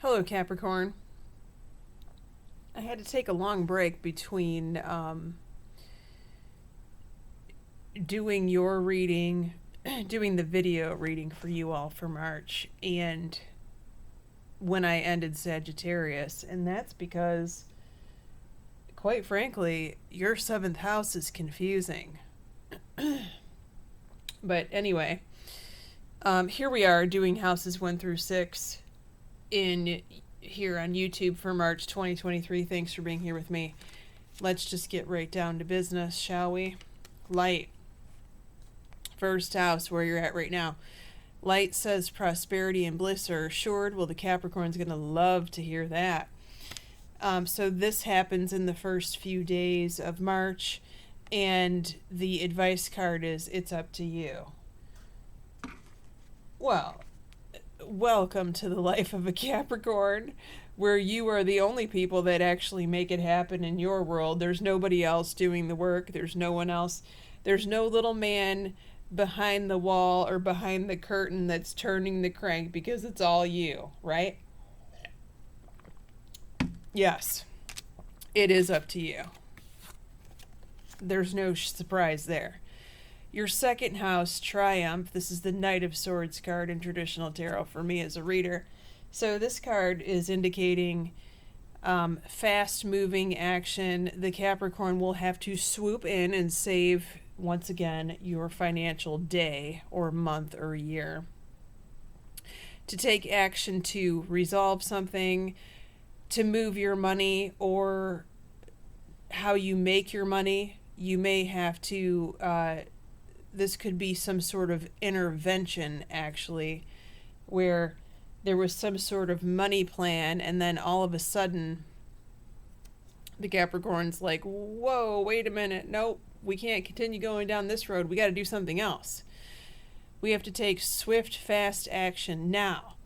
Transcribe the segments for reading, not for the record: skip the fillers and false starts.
Hello, Capricorn. I had to take a long break between doing your reading, doing the video reading for you all for March, and when I ended Sagittarius. And that's because, quite frankly, your seventh house is confusing. But anyway, here we are doing houses 1 through 6 in here on YouTube for March 2023. Thanks for being here with me. Let's just get right down to business, shall we? Light. First house, where you're at right now. Light says prosperity and bliss are assured. Well, the Capricorn's going to love to hear that. So this happens in the first few days of March, and the advice card is, it's up to you. Well, welcome to the life of a Capricorn, where you are the only people that actually make it happen in your world. There's nobody else doing the work. There's no one else. There's no little man behind the wall or behind the curtain that's turning the crank, because it's all you, right? Yes, it is up to you. There's no surprise there. Your second house, Triumph. This is the Knight of Swords card in traditional tarot for me as a reader. So this card is indicating fast-moving action. The Capricorn will have to swoop in and save, once again, your financial day or month or year. To take action to resolve something, to move your money, or how you make your money. You may have to... this could be some sort of intervention, actually, where there was some sort of money plan, and then all of a sudden the Capricorn's like, whoa, wait a minute, nope, we can't continue going down this road, we got to do something else. We have to take swift, fast action now.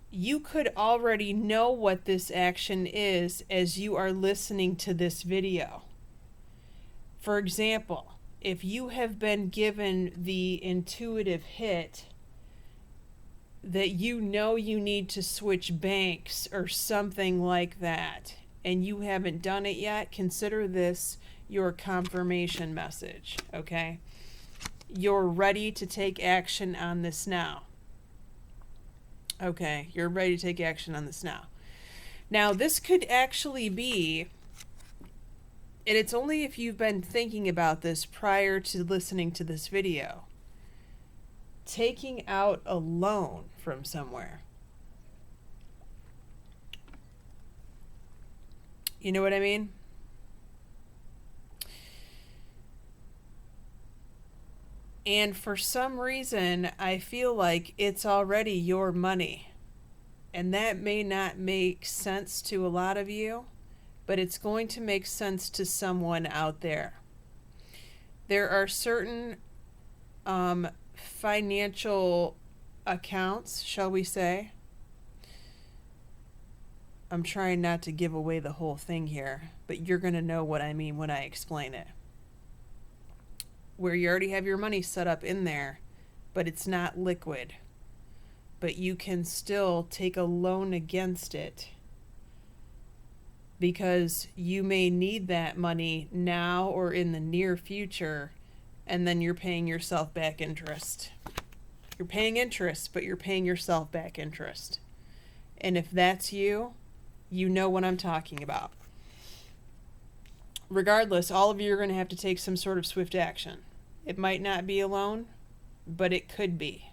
You could already know what this action is as you are listening to this video. For example, if you have been given the intuitive hit that you know you need to switch banks or something like that, and you haven't done it yet, consider this your confirmation message, okay? You're ready to take action on this now. Okay, you're ready to take action on this now. Now, this could actually be... and it's only if you've been thinking about this prior to listening to this video. Taking out a loan from somewhere. You know what I mean? And for some reason, I feel like it's already your money. And that may not make sense to a lot of you, but it's going to make sense to someone out there. There are certain financial accounts, shall we say. I'm trying not to give away the whole thing here, but you're going to know what I mean when I explain it. Where you already have your money set up in there, but it's not liquid. But you can still take a loan against it, because you may need that money now or in the near future, and then you're paying yourself back interest. You're paying interest, but you're paying yourself back interest. And if that's you, you know what I'm talking about. Regardless, all of you are going to have to take some sort of swift action. It might not be a loan, but it could be.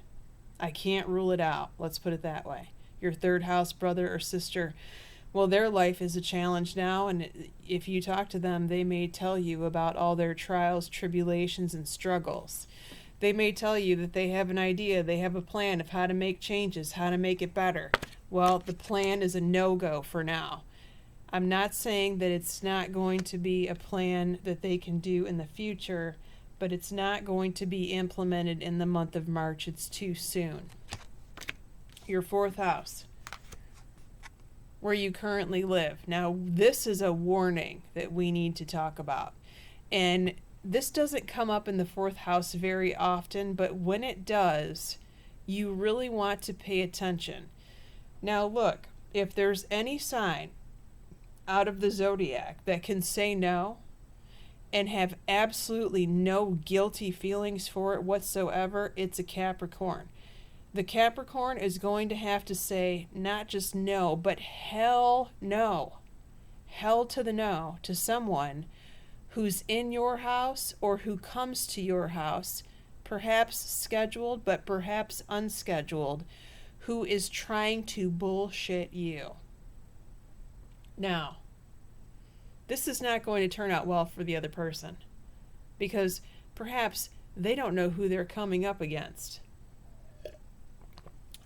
I can't rule it out. Let's put it that way. Your third house brother or sister, well, their life is a challenge now, and if you talk to them, they may tell you about all their trials, tribulations, and struggles. They may tell you that they have an idea, they have a plan of how to make changes, how to make it better. Well, the plan is a no-go for now. I'm not saying that it's not going to be a plan that they can do in the future, but it's not going to be implemented in the month of March. It's too soon. Your fourth house, where you currently live. Now, this is a warning that we need to talk about. And this doesn't come up in the fourth house very often, but when it does, you really want to pay attention. Now, look, if there's any sign out of the zodiac that can say no and have absolutely no guilty feelings for it whatsoever, it's a Capricorn. The Capricorn is going to have to say not just no, but hell no. Hell to the no to someone who's in your house or who comes to your house, perhaps scheduled, but perhaps unscheduled, who is trying to bullshit you. Now, this is not going to turn out well for the other person because perhaps they don't know who they're coming up against.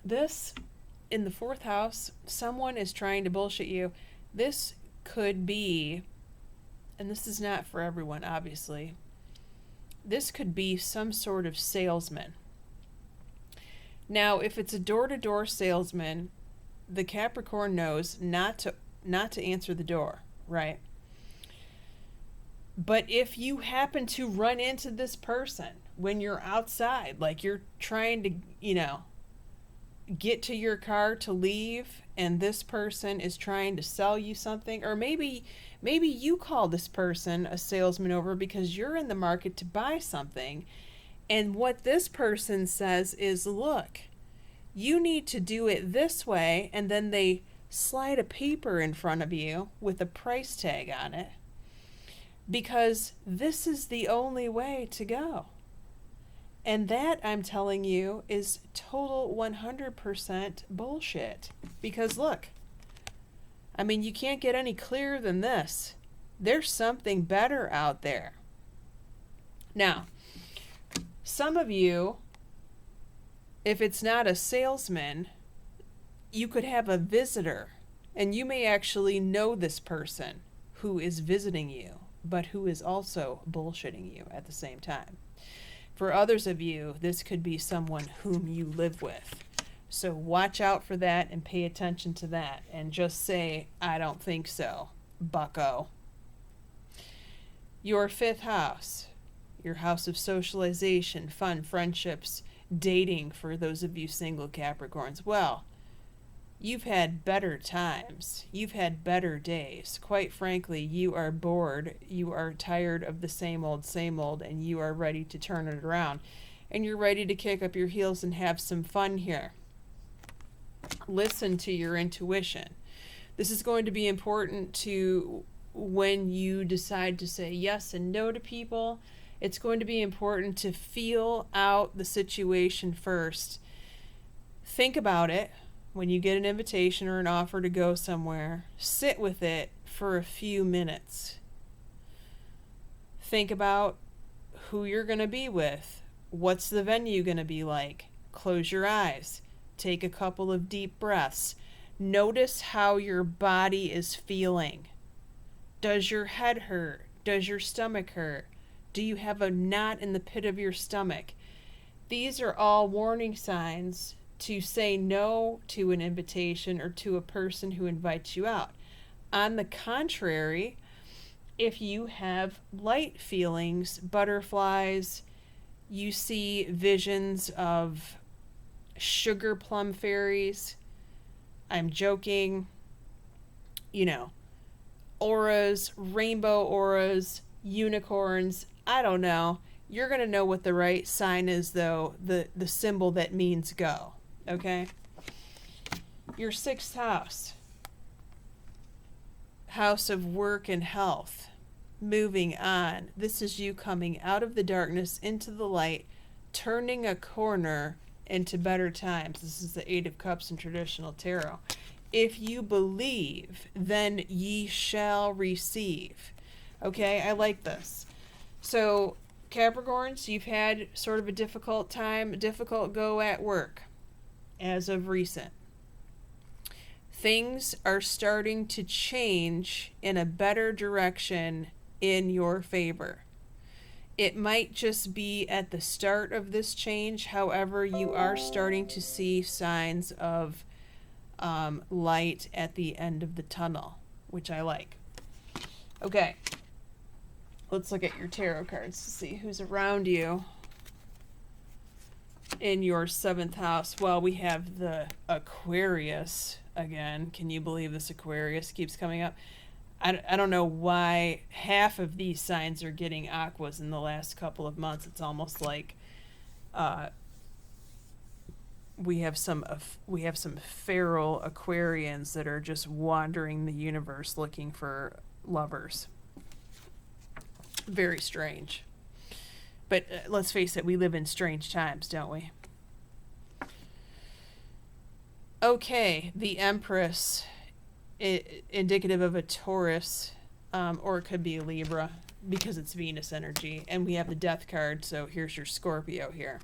This, in the fourth house, someone is trying to bullshit you. This could be, and this is not for everyone, obviously, this could be some sort of salesman. Now, if it's a door-to-door salesman, the Capricorn knows not to answer the door, right? But if you happen to run into this person when you're outside, like you're trying to, get to your car to leave, and this person is trying to sell you something, or maybe you call this person a salesman over because you're in the market to buy something, and what this person says is, look, you need to do it this way, and then they slide a paper in front of you with a price tag on it because this is the only way to go. And that, I'm telling you, is total 100% bullshit. Because look, you can't get any clearer than this. There's something better out there. Now, some of you, if it's not a salesman, you could have a visitor. And you may actually know this person who is visiting you, but who is also bullshitting you at the same time. For others of you, this could be someone whom you live with. So watch out for that and pay attention to that and just say, I don't think so, bucko. Your fifth house, your house of socialization, fun, friendships, dating for those of you single Capricorns. Well, you've had better times. You've had better days. Quite frankly, you are bored. You are tired of the same old, and you are ready to turn it around. And you're ready to kick up your heels and have some fun here. Listen to your intuition. This is going to be important to when you decide to say yes and no to people. It's going to be important to feel out the situation first. Think about it. When you get an invitation or an offer to go somewhere, sit with it for a few minutes. Think about who you're going to be with. What's the venue going to be like? Close your eyes. Take a couple of deep breaths. Notice how your body is feeling. Does your head hurt? Does your stomach hurt? Do you have a knot in the pit of your stomach? These are all warning signs to say no to an invitation or to a person who invites you out. On the contrary, if you have light feelings, butterflies, you see visions of sugar plum fairies, I'm joking, auras, rainbow auras, unicorns, I don't know. You're going to know what the right sign is, though, the symbol that means go. Okay? Your sixth house. House of work and health. Moving on. This is you coming out of the darkness into the light, turning a corner into better times. This is the Eight of Cups in traditional tarot. If you believe, then ye shall receive. Okay? I like this. So, Capricorns, you've had sort of a difficult go at work. As of recent, things are starting to change in a better direction in your favor. It might just be at the start of this change. However, you are starting to see signs of light at the end of the tunnel, which I like. Okay, let's look at your tarot cards to see who's around you. In your seventh house, well, we have the Aquarius. again. Can you believe this Aquarius keeps coming up? I don't know why half of these signs are getting aquas in the last couple of months. It's almost like we have some feral Aquarians that are just wandering the universe looking for lovers. Very strange. But let's face it, we live in strange times, don't we? Okay, the Empress, indicative of a Taurus, or it could be a Libra because it's Venus energy. And we have the Death card, so here's your Scorpio here.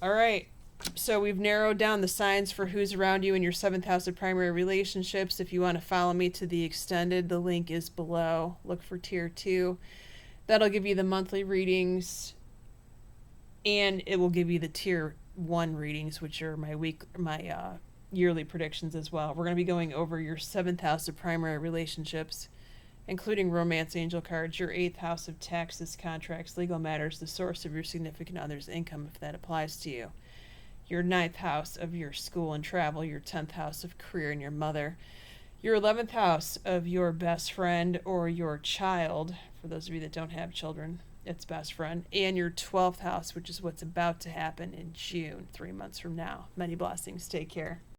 All right, so we've narrowed down the signs for who's around you in your 7th house of primary relationships. If you want to follow me to the extended, the link is below. Look for tier 2. That'll give you the monthly readings, and it will give you the tier 1 readings, which are my yearly predictions as well. We're going to be going over your 7th house of primary relationships, including romance angel cards, your 8th house of taxes, contracts, legal matters, the source of your significant other's income, if that applies to you, your 9th house of your school and travel, your 10th house of career and your mother, your 11th house of your best friend or your child, for those of you that don't have children, it's best friend, and your 12th house, which is what's about to happen in June, 3 months from now. Many blessings. Take care.